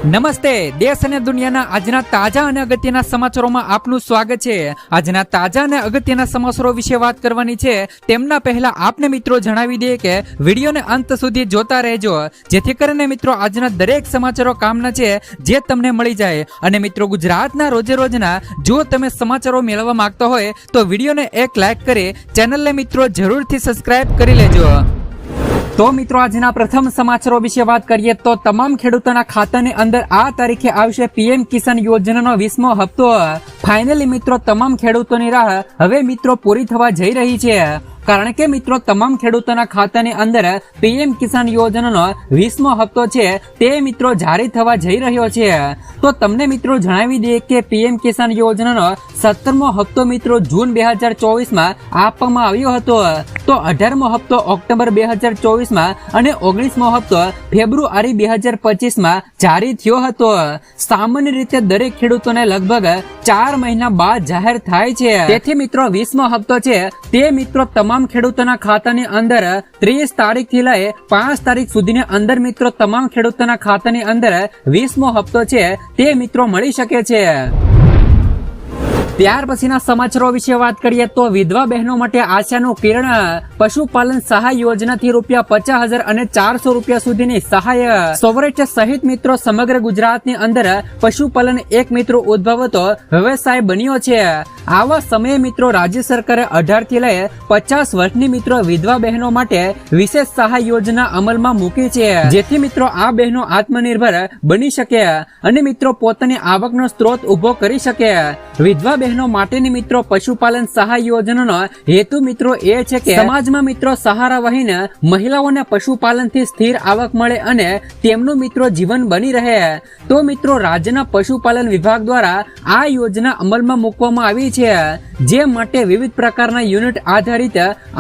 નમસ્તે, દેશ અને દુનિયાના આજના તાજા અને અગત્યના સમાચારોમાં આપનું સ્વાગત છે। આજના તાજા અને અગત્યના સમાચારો વિશે વાત કરવાની છે। તેમના પહેલા આપને મિત્રો જણાવી દઈએ કે વિડીયોને અંત સુધી જોતા રહેજો, જેથી કરીને મિત્રો આજના દરેક સમાચારો કામના છે જે તમને મળી જાય। અને મિત્રો ગુજરાતના રોજે રોજના જો તમે સમાચારો મેળવવા માંગતા હોય તો વિડીયોને એક લાઈક કરી ચેનલને મિત્રો જરૂરથી સબસ્ક્રાઇબ કરી લેજો। તો મિત્રો આજના પ્રથમ સમાચારો વિશે વાત કરીએ તો તમામ ખેડૂતોના ખાતાની અંદર આ તારીખે આવશે પીએમ કિસાન યોજનાનો 20મો હપ્તો। ફાઇનલી મિત્રો તમામ ખેડૂતોની રાહ હવે મિત્રો પૂરી થવા જઈ રહી છે, કારણ કે મિત્રો તમામ ખેડૂતોના ખાતાની અંદર પીએમ કિસાન યોજનાનો 20મો હપ્તો છે તે મિત્રો જારી થવા જઈ રહ્યો છે। તો તમને મિત્રો જણાવી દઈએ કે પીએમ કિસાન યોજનાનો 17મો હપ્તો મિત્રો જૂન 2024માં આપવામાં આવ્યો હતો, તો 18મો હપ્તો ઓક્ટોબર 2024માં અને 19મો હપ્તો ફેબ્રુઆરી 2025માં જારી થયો હતો। સામાન્ય રીતે દરેક ખેડૂતોને લગભગ 4 મહિના બાદ જાહેર થાય છે, તેથી મિત્રો 20મો હપ્તો છે તે મિત્રો તમામ ખેડૂતોના ખાતાની અંદર 30 તારીખથી લઈ 5 તારીખ સુધીની અંદર મિત્રો તમામ ખેડૂતોના ખાતાની અંદર 20મો હપ્તો છે તે મિત્રો મળી શકે છે। ત્યાર પછીના સમાચારો વિશે વાત કરીએ તો વિધવા બહેનો માટે આશાનું કિરણ। પશુપાલન સહાય યોજનાથી ₹50,000 અને ₹400 સુધીની સહાય। સૌરાષ્ટ્ર સહિત મિત્રો સમગ્ર ગુજરાતની અંદર પશુપાલન એક મિત્રો ઉદ્ભવતો વ્યવસાય બન્યો છે। આવા સમયે મિત્રો રાજ્ય સરકારે 18 થી લઈ 50 વર્ષની મિત્રો વિધવા બહેનો માટે વિશેષ સહાય યોજના અમલમાં મૂકી છે, જેથી મિત્રો આ બહેનો આત્મનિર્ભર બની શકે અને મિત્રો પોતાની આવકનો સ્ત્રોત ઉભો કરી શકે। વિધવા બહેનો માટેની મિત્રો પશુપાલન સહાય યોજનાનો હેતુ મિત્રો એ છે કે સમાજમાં મિત્રો સહારા વહીને મહિલાઓને પશુપાલનથી સ્થિર આવક મળે અને તેમનું મિત્રો જીવન બની રહે। તો મિત્રો રાજ્યના પશુપાલન વિભાગ દ્વારા આ યોજના અમલમાં મૂકવામાં આવી છે, જે માટે વિવિધ પ્રકારના યુનિટ આધારિત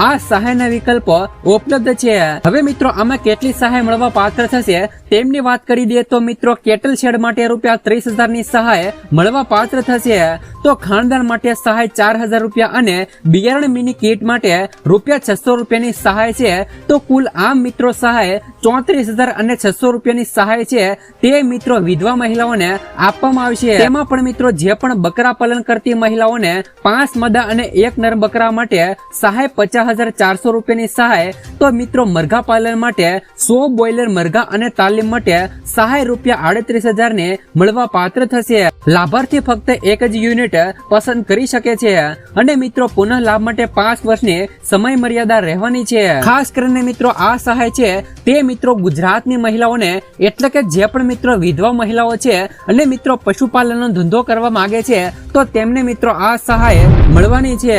આ સહાયના વિકલ્પો ઉપલબ્ધ છે। હવે મિત્રો આમાં કેટલી સહાય મળવા પાત્ર થશે તેમની વાત કરી દઈએ તો મિત્રો કેટલ શેડ માટે ₹30,000 ની સહાય મળવા પાત્ર થશે, તો ખાનદાન માટે સહાય ₹4,000 અને બિયારણ મિની કીટ માટે ₹600 ની સહાય છે। તો કુલ આમ મિત્રો સહાય ₹34,000 અને ₹600 ની સહાય છે તે મિત્રો વિધવા મહિલાઓને આપવામાં આવશે। તેમાં પણ મિત્રો જે પણ બકરા પાલન કરતી મહિલાઓને 5 માદા અને 1 નર બકરા માટે સહાય ₹50,400 ની સહાય। તો મિત્રો મરઘા પાલન માટે 100 બોઇલર મરઘા અને તાલીમ માટે સહાય ₹38,000 ને મળવા પાત્ર થશે। લાભાર્થી ફક્ત એક જ યુનિટ પસંદ કરી શકે છે અને મિત્રો પુનઃ લાભ માટે 5 વર્ષની સમય મર્યાદા રહેવાની છે। ખાસ કરીને મિત્રો આ સહાય છે તે મિત્રો ગુજરાતની મહિલાઓને, એટલે કે જે પણ મિત્રો વિધવા મહિલાઓ છે અને મિત્રો પશુપાલનનો ધંધો કરવા માંગે છે તો તેમને મિત્રો આ સહાય મળવાની છે।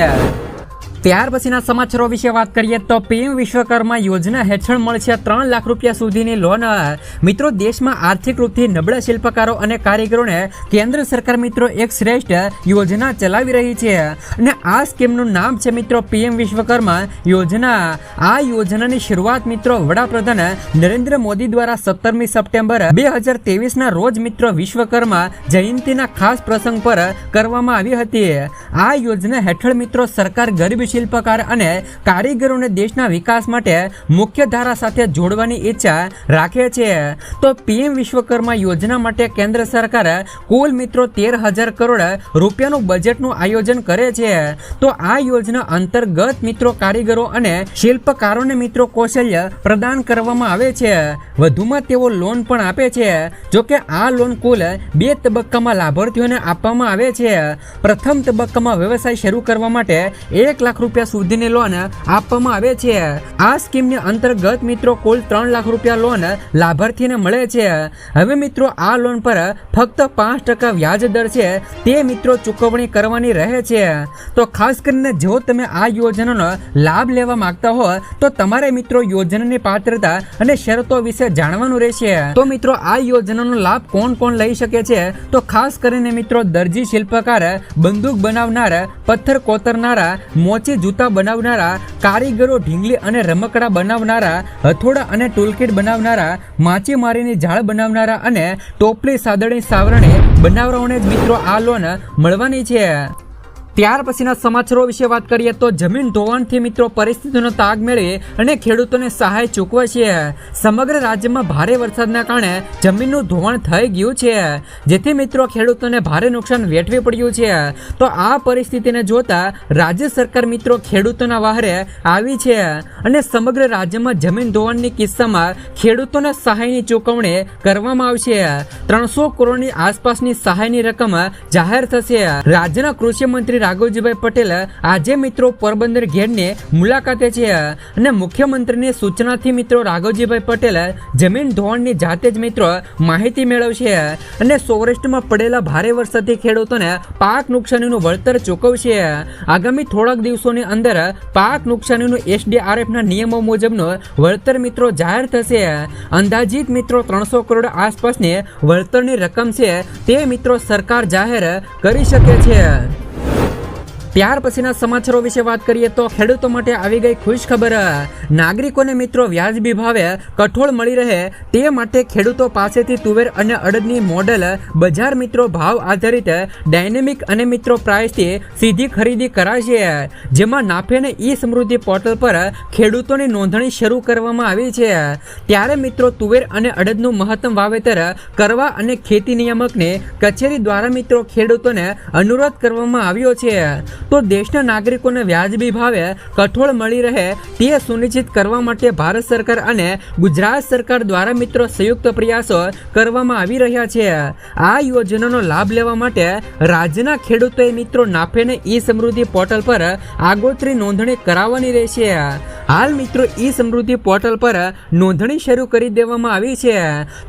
ત્યાર પછીના સમાચારો વિશે વાત કરીએ તો પીએમ વિશ્વકર્મા યોજના હેઠળ મળશે ₹3 લાખ સુધીની લોન। મિત્રો દેશમાં આર્થિક રૂપથી નબળા શિલ્પકારો અને કારીગરોને કેન્દ્ર સરકાર મિત્રો એક શ્રેષ્ઠ યોજના ચલાવી રહી છે અને આ સ્કીમનું નામ છે મિત્રો પીએમ વિશ્વકર્મા યોજના। આ યોજનાની શરૂઆત મિત્રો વડાપ્રધાન નરેન્દ્ર મોદી દ્વારા 17મી સપ્ટેમ્બર 2023ના રોજ મિત્રો વિશ્વકર્મા જયંતિના ખાસ પ્રસંગ પર કરવામાં આવી હતી। આ યોજના હેઠળ મિત્રો સરકાર ગરીબ શિલ્પકાર અને કારીગરોને દેશના વિકાસ માટે મુખ્ય ધારા સાથે જોડવાની ઈચ્છા રાખે છે। તો પીએમ વિશ્વકર્મા યોજના માટે કેન્દ્ર સરકાર કુલ મિત્રો ₹13,000 કરોડ નું બજેટનું આયોજન કરે છે। તો આ યોજના અંતર્ગત મિત્રો કારીગરો અને શિલ્પકારોને મિત્રો કૌશલ્ય પ્રદાન કરવામાં આવે છે, વધુમાં તેઓ લોન પણ આપે છે। જો કે આ લોન કુલ 2 તબક્કામાં લાભાર્થીઓને આપવામાં આવે છે। પ્રથમ તબક્કામાં વ્યવસાય શરૂ કરવા માટે ₹1 લાખ સુધીની લોન આપવામાં આવે છે। આ સ્કીમની અંતર્ગત મિત્રો કુલ ₹3 લાખ લોન લાભાર્થીને મળે છે। હવે મિત્રો આ લોન પર ફક્ત 5% વ્યાજ દર છે તે મિત્રો ચૂકવણી કરવાની રહે છે। તો ખાસ કરીને જો તમે આ યોજનાનો લાભ લેવા માંગતા હો તો તમારે મિત્રો યોજનાની પાત્રતા અને શરતો વિશે જાણવાનું રહેશે। તો મિત્રો આ યોજનાનો લાભ કોણ કોણ લઈ શકે છે તો ખાસ કરીને મિત્રો દરજી, શિલ્પકાર, બંદૂક બનાવનાર, પથ્થર કોતરનારા, મોચી જૂતા બનાવનારા, કારીગરો, ઢીંગલી અને રમકડા બનાવનારા, હથોડા અને ટૂલકીટ બનાવનારા, માછીમારીની જાળ બનાવનારા અને ટોપલી, સાદડી, સાવરણી બનાવનારાઓને જ મિત્રો આ લોન મળવાની છે। ત્યાર પછીના સમાચારો વિશે વાત કરીએ તો જમીન ધોવાણથી મિત્રો પરિસ્થિતિનો તાગ મેળવી અને ખેડૂતોને સહાય ચૂકવે છે. સમગ્ર રાજ્યમાં ભારે વરસાદના કારણે જમીનનું ધોવાણ થઈ ગયું છે, જેથી મિત્રો ખેડૂતોને ભારે નુકસાન વેઠવી પડ્યું છે. તો આ પરિસ્થિતિને જોતા રાજ્ય સરકાર મિત્રો ખેડૂતોના વહારે આવી છે અને સમગ્ર રાજ્યમાં જમીન ધોવાણની કિસ્સામાં ખેડૂતોને સહાયની ચૂકવણી કરવામાં આવશે. 300 કરોડની આસપાસની સહાયની રકમ જાહેર થશે. રાજ્યના કૃષિ મંત્રી રાઘવજીભાઈ પટેલ આજે મિત્રો પોરબંદર ગેટની મુલાકાતે છે અને મુખ્યમંત્રીની સૂચનાથી મિત્રો રાઘવજીભાઈ પટેલ જમીન ધોવાણની જાતે જ મિત્રો માહિતી મેળવશે અને સૌરાષ્ટ્રમાં પડેલા ભારે વરસાદથી ખેડૂતોને પાક નુકસાનીનું વળતર ચૂકવશે. આગામી થોડાક દિવસોની અંદર પાક નુકસાનીનું SDRFના નિયમો મુજબનું વળતર મિત્રો જાહેર થશે. અંદાજિત મિત્રો 300 કરોડ આસપાસની વળતરની રકમ છે તે મિત્રો સરકાર જાહેર કરી શકે છે. ત્યાર પછીના સમાચારો વિશે વાત કરીએ તો ખેડૂતો માટે આવી ગઈ ખુશ ખબર. નાગરિકોને મિત્રો વ્યાજબી ભાવે કઠોળ મળી રહે તે માટે ખેડૂતો પાસેથી તુવેર અને અડદની મોડેલ બજાર મિત્રો ભાવ આધારિત ડાયનેમિક અને મિત્રો પ્રાઇસથી સીધી ખરીદી કરાશે. જેમાં નાફે અને ઈ સમૃદ્ધિ પોર્ટલ પર ખેડૂતોની નોંધણી શરૂ કરવામાં આવી છે. ત્યારે મિત્રો તુવેર અને અડદનું મહત્તમ વાવેતર કરવા અને ખેતી નિયામકની કચેરી દ્વારા મિત્રો ખેડૂતોને અનુરોધ કરવામાં આવ્યો છે. તો દેશના નાગરિકોને વ્યાજબી ભાવે કઠોળ મળી રહે તે સુનિશ્ચિત કરવા માટે ભારત સરકાર અને ગુજરાત સરકાર દ્વારા મિત્રો સંયુક્ત પ્રયાસો કરવામાં આવી રહ્યા છે. આ યોજનાનો લાભ લેવા માટે રાજ્યના ખેડૂતોએ મિત્રો નાફેને ઈ સમૃદ્ધિ પોર્ટલ પર આગોતરી નોંધણી કરાવવાની રહેશે. હાલ મિત્રો ઈ સમૃદ્ધિ પોર્ટલ પર નોંધણી શરૂ કરી દેવામાં આવી છે.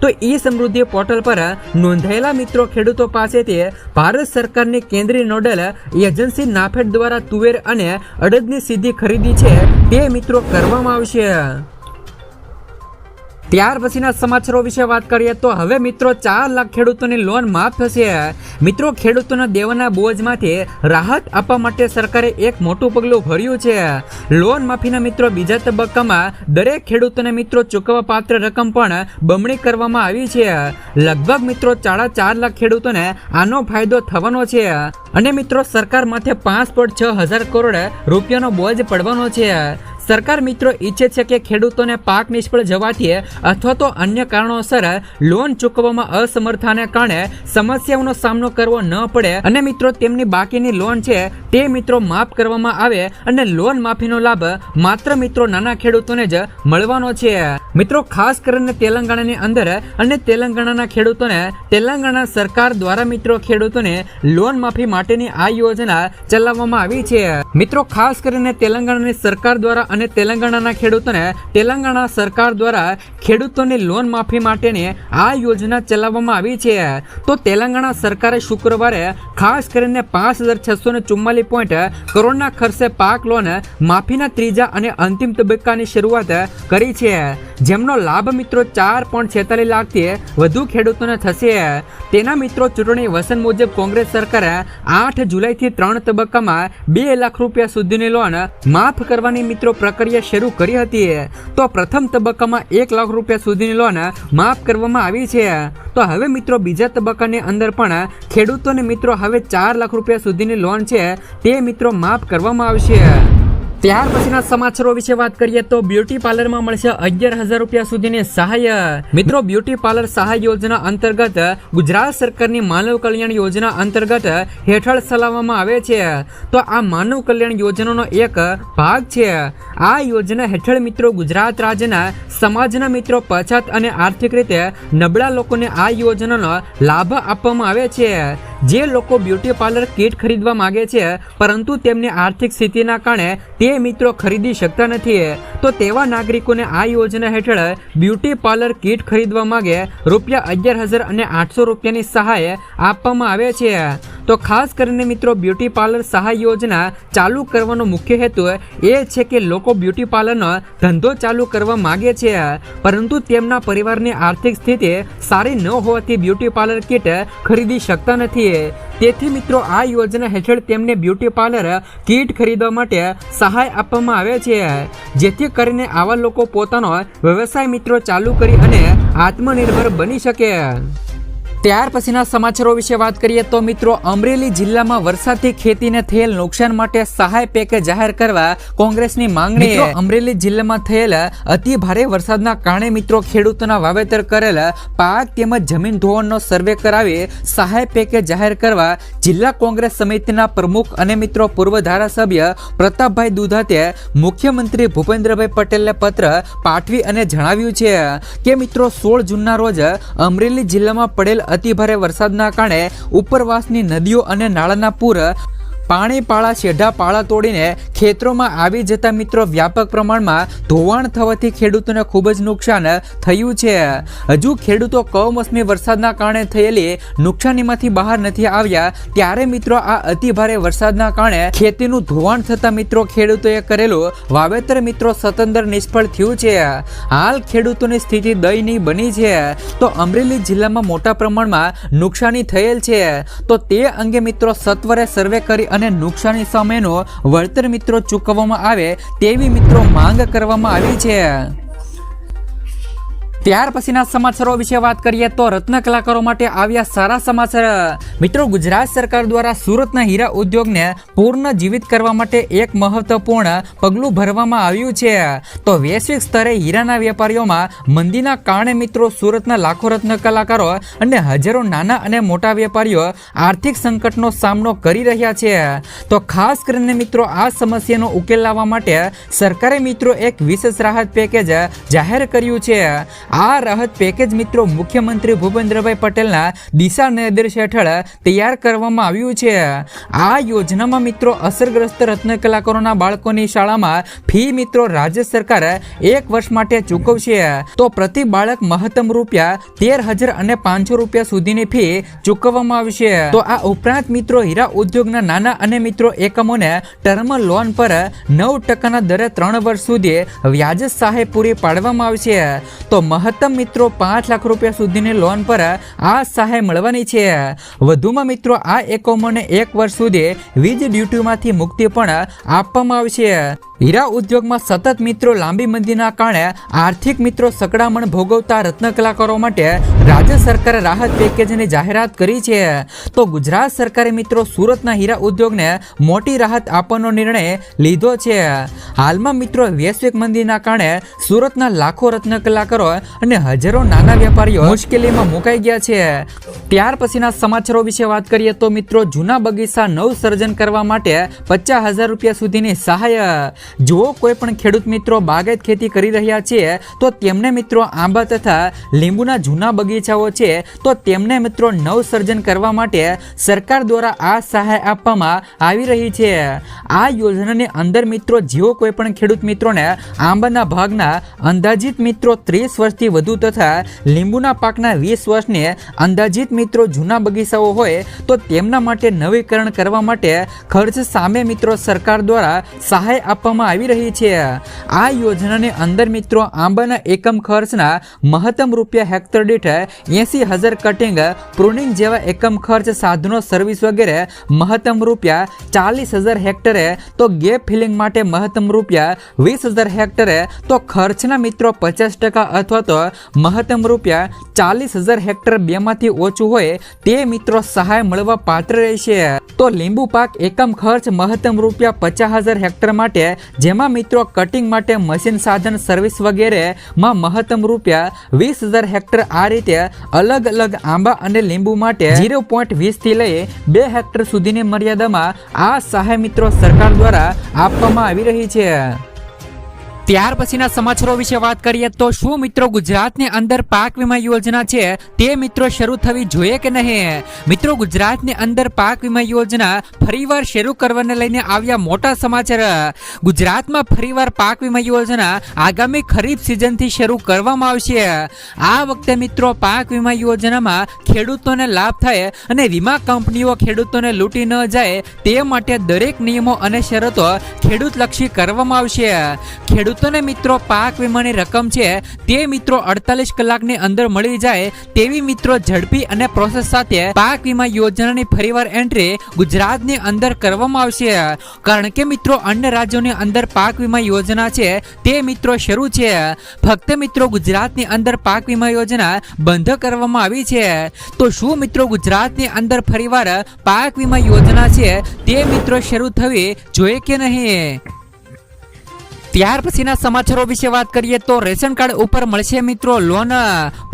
તો ઈ સમૃદ્ધિ પોર્ટલ પર નોંધાયેલા મિત્રો ખેડૂતો પાસેથી ભારત સરકારની કેન્દ્રીય નોડલ એજન્સી નાફેડ દ્વારા તુવેર અને અડદની સીધી ખરીદી છે તે મિત્રો કરવામાં આવશે. ત્યાર પછીના સમાચારો વિશે વાત કરીએ તો હવે મિત્રો 4 લાખ ખેડૂતોની લોન માફ થશે. મિત્રો ખેડૂતોના દેવાના બોજમાંથી રાહત આપવા માટે સરકારે એક મોટું પગલું ભર્યું છે. લોન માફીના મિત્રો બીજા તબક્કામાં દરેક ખેડૂતોને મિત્રો ચૂકવવા પાત્ર રકમ પણ બમણી કરવામાં આવી છે. લગભગ મિત્રો 4.5 લાખ ખેડૂતોને આનો ફાયદો થવાનો છે અને મિત્રો સરકાર માથે 5.6 હજાર કરોડ રૂપિયાનો બોજ પડવાનો છે. સરકાર મિત્રો ઈચ્છે છે કે ખેડૂતોને પાક નિષ્ફળ જવાથી અથવા તો અન્ય કારણોસર લોન ચૂકવવામાં અસમર્થતાને કારણે સમસ્યાઓનો સામનો કરવો ન પડે અને મિત્રો તેમની બાકીની લોન છે તે મિત્રો માફ કરવામાં આવે અને લોન માફીનો લાભ માત્ર મિત્રો નાના ખેડૂતોને જ મળવાનો છે. મિત્રો ખાસ કરીને તેલંગાણાની અંદર અને તેલંગાણાના ખેડૂતોને તેલંગાણા સરકાર દ્વારા મિત્રો ખેડૂતોને લોન માફી માટેની આ યોજના ચલાવવામાં આવી છે. મિત્રો ખાસ કરીને તેલંગાણાની સરકાર દ્વારા અને તેલંગાણાના ખેડૂતોને તેલંગાણા સરકાર દ્વારા ખેડૂતોની લોન માફી માટેની આ યોજના ચલાવવામાં આવી છે. તો તેલંગાણા સરકારે શુક્રવારે ખાસ કરીને 5,644 કરોડના ખર્ચે પાક લોન માફીના ત્રીજા અને અંતિમ તબક્કાની શરૂઆત કરી છે, જેમનો લાભ મિત્રો 4.46 લાખથી વધુ ખેડૂતોને થશે. તેના મિત્રો ચૂંટણી વસન મુજબ કોંગ્રેસ સરકારે 8 જુલાઈથી 3 તબક્કામાં 2 લાખ રૂપિયા સુધીની લોન માફ કરવાની મિત્રો પ્રક્રિયા શરૂ કરી હતી. તો પ્રથમ તબક્કામાં 1 લાખ રૂપિયા સુધીની લોન માફ કરવામાં આવી છે. તો હવે મિત્રો બીજા તબક્કાની અંદર પણ ખેડૂતોને મિત્રો હવે 4 લાખ રૂપિયા સુધીની લોન છે તે મિત્રો માફ કરવામાં આવશે. ત્યાર પછીના સમાચારો વિશે વાત કરીએ તો બ્યુટી પાર્લરમાં મળશે 11,000 રૂપિયા સુધીની સહાય. મિત્રો બ્યુટી પાર્લર સહાય યોજના અંતર્ગત ગુજરાત સરકારની માનવ કલ્યાણ યોજના અંતર્ગત હેઠળ ચલાવવામાં આવે છે. તો આ માનવ કલ્યાણ યોજનાનો એક ભાગ છે. આ યોજના હેઠળ મિત્રો ગુજરાત રાજ્યના સમાજના મિત્રો પછાત અને આર્થિક રીતે નબળા લોકોને આ યોજનાનો લાભ આપવામાં આવે છે. જે લોકો બ્યુટી પાર્લર કીટ ખરીદવા માંગે છે પરંતુ તેમની આર્થિક સ્થિતિના કારણે તે મિત્રો ખરીદી શકતા નથી, તો તેવા નાગરિકોને આ યોજના હેઠળ બ્યુટી પાર્લર કીટ ખરીદવા માંગે ₹11,800 રૂપિયાની સહાય આપવામાં આવે છે. તો ખાસ કરીને મિત્રો બ્યુટી પાર્લર સહાય યોજના ચાલુ કરવાનો મુખ્ય હેતુ એ છે કે લોકો બ્યુટી પાર્લરનો ધંધો ચાલુ કરવા માંગે છે પરંતુ તેમના પરિવારની આર્થિક સ્થિતિ સારી ન હોવાથી બ્યુટી પાર્લર કીટ ખરીદી શકતા નથી. તેથી મિત્રો આ યોજના હેઠળ તેમને બ્યુટી પાર્લર કીટ ખરીદવા માટે સહાય આપવામાં આવે છે, જેથી કરીને આવા લોકો પોતાનો વ્યવસાય મિત્રો ચાલુ કરી અને આત્મનિર્ભર બની શકે. ત્યાર પછીના સમાચારો વિશે વાત કરીએ તો મિત્રો, અમરેલી જિલ્લામાં વરસાદથી ખેતીને થયેલ નુકસાન માટે સહાય પેકેજ જાહેર કરવા કોંગ્રેસની માંગણી. અમરેલી જિલ્લામાં થયેલ અતિ ભારે વરસાદના કારણે મિત્રો ખેડૂતોના વાવેતર કરેલ પાક તેમજ જમીન ધોવાણનો સર્વે કરાવી સહાય પેકેજ જાહેર કરવા જિલ્લા કોંગ્રેસ સમિતિના પ્રમુખ અને મિત્રો પૂર્વ ધારાસભ્ય પ્રતાપભાઈ દુધાતે મુખ્યમંત્રી ભૂપેન્દ્રભાઈ પટેલને પત્ર પાઠવી અને જણાવ્યું છે કે મિત્રો 16 જૂનના રોજ અમરેલી જિલ્લામાં પડેલ અતિભારે વરસાદના કારણે ઉપરવાસની નદીઓ અને નાળાના પૂર પાણી પાળા શેઢા પાળા તોડીને ખેતરોમાં આવી જતા મિત્રો વ્યાપક પ્રમાણમાં ધોવાણ થવાથી ખેડૂતોને ખૂબ જ નુકસાન થયું છે. હજુ ખેડૂતો કમોસમી વરસાદના કારણે થયેલી નુકસાનીમાંથી બહાર નથી આવ્યા ત્યારે મિત્રો આ અતિભારે વરસાદના કારણે ખેતીનું ધોવાણ થતા મિત્રો ખેડૂતોએ કરેલું વાવેતર મિત્રો સતંદર નિષ્ફળ થયું છે. હાલ ખેડૂતોની સ્થિતિ દયનીય બની છે. તો અમરેલી જિલ્લામાં મોટા પ્રમાણમાં નુકસાની થયેલ છે. તો તે અંગે મિત્રો સત્વરે સર્વે કરી અને નુકસાની સામેનો વળતર મિત્રો ચૂકવવામાં આવે તેવી મિત્રો માંગ કરવામાં આવી છે. ત્યાર પછીના સમાચારો વિશે વાત કરીએ તો રત્ન કલાકારો માટે આવ્યા સારા સમાચાર. મિત્રો, ગુજરાત સરકાર દ્વારા સુરતના હીરા ઉદ્યોગને પૂર્ણ જીવિત કરવા માટે એક મહત્વપૂર્ણ પગલું ભરવામાં આવ્યું છે. તો વૈશ્વિક સ્તરે હીરાના વેપારીઓમાં મંદીના કારણે મિત્રો સુરતના લાખો રત્ન કલાકારો અને હજારો નાના અને મોટા વેપારીઓ આર્થિક સંકટનો સામનો કરી રહ્યા છે. તો ખાસ કરીને મિત્રો આ સમસ્યાનો ઉકેલ લાવવા માટે સરકારે મિત્રો એક વિશેષ રાહત પેકેજ જાહેર કર્યું છે. આ રાહત પેકેજ મિત્રો મુખ્યમંત્રી ભૂપેન્દ્રભાઈ પટેલના દિશા નિર્દેશ હેઠળ તૈયાર કરવામાં આવ્યું છે. આ યોજનામાં મિત્રો અસરગ્રસ્ત રત્ન કલાકારોના બાળકોની શાળામાં ફી મિત્રો રાજ્ય સરકાર 1 વર્ષ માટે ચૂકવશે. તો પ્રતિ બાળક મહત્તમ ₹13,500 સુધીની ફી ચૂકવવામાં આવશે. તો આ ઉપરાંત મિત્રો હીરા ઉદ્યોગના નાના અને મિત્રો એકમોને ટર્મ લોન પર 9% દરે 3 વર્ષ સુધી વ્યાજ સહાય પૂરી પાડવામાં આવશે. તો મહત્તમ મિત્રો 5 લાખ રૂપિયા સુધીની લોન પર આ સહાય મળવાની છે. વધુમાં મિત્રો આ એકમોને 1 વર્ષ સુધી વીજ ડ્યુટીમાંથી મુક્તિ પણ આપવામાં આવશે. હીરા ઉદ્યોગમાં સતત મિત્રો લાંબી મંદીના કારણે આર્થિક મિત્રો સકડામણ ભોગવતા રત્ન કલાકારો માટે રાજ્ય સરકારે રાહત પેકેજની જાહેરાત કરી છે. તો ગુજરાત સરકારે મિત્રો સુરતના હીરા ઉદ્યોગને મોટી રાહત આપવાનો નિર્ણય લીધો છે. હાલમાં મિત્રો વૈશ્વિક મંદીના કારણે સુરતના લાખો રત્ન કલાકારો અને હજારો નાના વેપારીઓ મુશ્કેલીમાં મુકાઈ ગયા છે. ત્યાર પછીના સમાચારો વિશે વાત કરીએ તો મિત્રો જૂના બગીચા નવ સર્જન કરવા માટે ₹50,000 સુધીની સહાય. જો કોઈ પણ ખેડૂત મિત્રો બાગાયત ખેતી કરી રહ્યા છે તો તેમને મિત્રો આંબા તથા લીંબુના જૂના બગીચાઓ છે તો તેમને મિત્રો નવ સર્જન કરવા માટે સરકાર દ્વારા આ સહાય આપવામાં આવી રહી છે. આ યોજનાની અંદર મિત્રો જેઓ કોઈ પણ ખેડૂત મિત્રોને આંબાના ભાગના અંદાજિત મિત્રો 30 વર્ષથી વધુ તથા લીંબુના પાકના 20 વર્ષની અંદાજિત મિત્રો જૂના બગીચાઓ હોય તો તેમના માટે નવીકરણ કરવા માટે ખર્ચ સામે મિત્રો સરકાર દ્વારા સહાય આપવામાં આવી રહી છે. આ યોજનાની અંદર મિત્રો આંબાના એકમ ખર્ચના મહત્તમ ₹હેક્ટર દીઠ 80,000, કટિંગ પ્રુનિંગ જેવા એકમ ખર્ચ સાધનો સર્વિસ વગેરે મહત્તમ ₹40,000 હેક્ટરે, તો ગેપ ફિલિંગ માટે મહત્તમ ₹20,000 હેક્ટરે, તો ખર્ચના મિત્રો 50% અથવા તો મહત્તમ ₹40,000 હેક્ટર બેમાંથી ઓછું હોય તે મિત્રો સહાય મળવા પાત્ર રહેશે. તો લીંબુ પાક એકમ ખર્ચ મહત્તમ ₹50,000 હેક્ટર માટે, જેમાં મિત્રો કટિંગ માટે મશીન સાધન સર્વિસ વગેરે માં મહત્તમ ₹20,000 હેક્ટર. આ રીતે અલગ અલગ આંબા અને લીંબુ માટે 0.20 થી લઈ 2 હેક્ટર સુધીની મર્યાદામાં આ સહાય મિત્રો સરકાર દ્વારા આપવામાં આવી રહી છે. ત્યાર પછીના સમાચારો વિશે વાત કરીએ તો શું મિત્રો ગુજરાતની અંદર પાક વીમા યોજના છે તે મિત્રો શરૂ થવી જોઈએ કે નહીં? મિત્રો ગુજરાતની અંદર પાક વીમા યોજના ફરીવાર શરૂ કરવાને લઈને આવ્યા મોટા સમાચાર. ગુજરાતમાં ફરીવાર પાક વીમા યોજના આગામી ખરીફ સિઝનથી શરૂ કરવામાં આવશે. આ વખતે મિત્રો પાક વીમા યોજનામાં ખેડૂતોને લાભ થાય અને વીમા કંપનીઓ ખેડૂતોને લૂંટી ન જાય તે માટે દરેક નિયમો અને શરતો ખેડૂતલક્ષી કરવામાં આવશે. ખેડૂત ખેડૂતોને મિત્રો પાક વીમાની રકમ છે તે મિત્રો 48 કલાકની અંદર મળી જાય તેવી મિત્રો ઝડપી અને પ્રોસેસ સાથે પાક વીમા યોજનાની ફરીવાર એન્ટ્રી ગુજરાતની અંદર કરવામાં આવશે, કારણ કે મિત્રો અન્ય રાજ્યોની અંદર પાક વીમા યોજના છે તે મિત્રો શરૂ છે, ફક્ત મિત્રો ગુજરાતની અંદર પાક વીમા યોજના બંધ કરવામાં આવી છે। તો શું મિત્રો ગુજરાતની અંદર ફરીવાર પાક વીમા યોજના છે તે મિત્રો શરૂ થવી જોઈએ કે નહીં? ત્યાર પછીના સમાચારો વિશે વાત કરીએ તો રેશન કાર્ડ ઉપર મળશે મિત્રો લોન।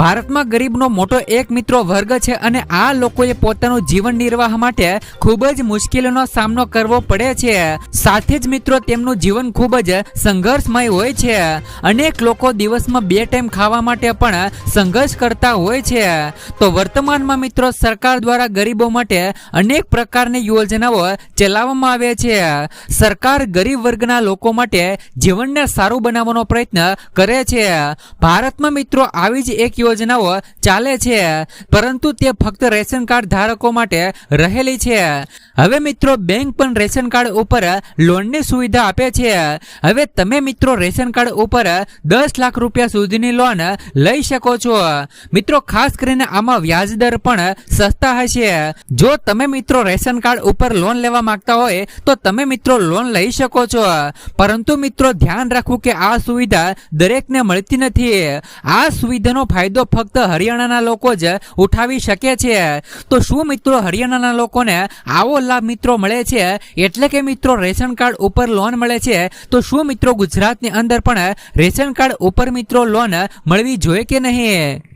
ભારતમાં ગરીબનો મોટો એક મિત્રો વર્ગ છે અને આ લોકોએ પોતાનું જીવન નિર્વાહ માટે ખૂબ જ મુશ્કેલીનો સામનો કરવો પડે છે, સાથે જ મિત્રો તેમનું જીવન ખૂબ જ સંઘર્ષમય હોય છે। અનેક લોકો દિવસમાં 2 ટાઈમ ખાવા માટે પણ સંઘર્ષ કરતા હોય છે। તો વર્તમાનમાં મિત્રો સરકાર દ્વારા ગરીબો માટે અનેક પ્રકારની યોજનાઓ ચલાવવામાં આવે છે। સરકાર ગરીબ વર્ગના લોકો માટે જીવનને સારું બનાવવાનો પ્રયત્ન કરે છે। ભારતમાં મિત્રો આવી જ એક યોજનાઓ ચાલે છે, પરંતુ તે ફક્ત રેશન કાર્ડ ધારકો માટે રહેલી છે। હવે મિત્રો બેંક પણ રેશન કાર્ડ ઉપર લોનની સુવિધા આપે છે। હવે તમે મિત્રો રેશન કાર્ડ ઉપર 10 લાખ રૂપિયા સુધીની લોન લઈ શકો છો। મિત્રો ખાસ કરીને આમાં વ્યાજ દર પણ સસ્તા હશે। જો તમે મિત્રો રેશન કાર્ડ ઉપર લોન લેવા માંગતા હોય તો તમે મિત્રો લોન લઈ શકો છો, પરંતુ મિત્રો ધ્યાન રાખવું કે આ સુવિધા દરેકને મળતી નથી। આ સુવિધાનો ફાયદો ફક્ત હરિયાણાના લોકો જ ઉઠાવી શકે છે। તો શું મિત્રો હરિયાણાના લોકોને આવો લાભ મિત્રો મળે છે, એટલે કે મિત્રો રેશન કાર્ડ ઉપર લોન મળે છે, તો શું મિત્રો ગુજરાતની અંદર પણ રેશન કાર્ડ ઉપર મિત્રો લોન મળવી જોઈએ કે નહીં?